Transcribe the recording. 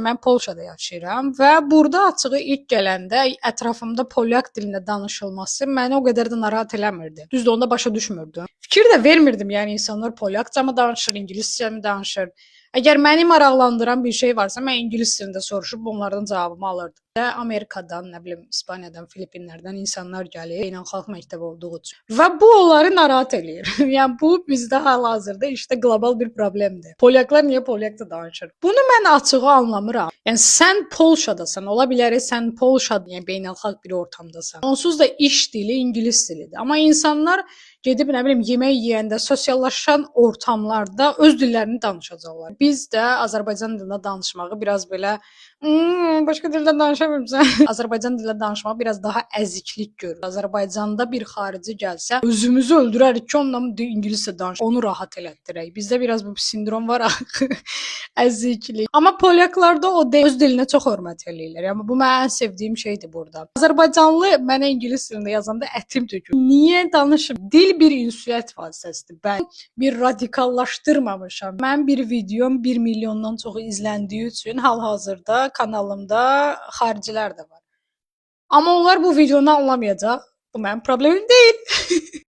Mən Polşada yaşayıram və burada açığı ilk gələndə ətrafımda polyak dilində danışılması məni o qədər də narahat eləmirdi. Düzdür, onda başa düşmürdüm. Fikir də vermirdim, yəni insanlar polyakca mı danışır, ingiliscə mi danışır? Əgər məni maraqlandıran bir şey varsa, mən ingilis dilində soruşub onlardan cavabımı alırdım. Amerikadan, nə bilim, İspaniyadan, Filippinlərdən insanlar gəlir, beynəlxalq məktəb olduğu üçün. Və bu onları narahat eləyir. Yəni bu bizdə hal-hazırda işte qlobal bir problemdir. Polyaklar niyə polyakca danışır? Bunu mən açığı anlamıram. Yəni sən Polşadasan, ola bilər sən Polşada, yəni beynəlxalq bir ortamdasan. Onsuz da iş dili ingilis dilidir. Amma insanlar gedib nə bilim yemək yeyəndə, sosiallaşan ortamlarda öz dillərini danışacaqlar. Biz də Azərbaycan dilində danışmağı biraz belə başqa dildə danışa bilmirsən. Azərbaycan dilində danışmaq biraz daha əziklik görür. Azərbaycanda bir xarici gəlsə, özümüzü öldürərik ki, onunla ingiliscə danış. Onu rahat elətdirək. Bizdə biraz bu sindrom var axı. Əziklik. Amma polyaklarda o öz dilinə çox hörmət eləyirlər. Yəni bu mənim ən sevdiyim şeydir burada. Azərbaycanlı mənə ingilis dilində yazanda ətim tökülür. Niyə danışım? Dil bir ünsiyyət vasitəsidir. Mən bir radikallaşdırmamışam. Mən bir videom 1 milyondan çox izləndiyi üçün hal-hazırda kanalımda xaricilər də var. Amma onlar bu videonu anlamayacaq. Bu mənim problemim deyil.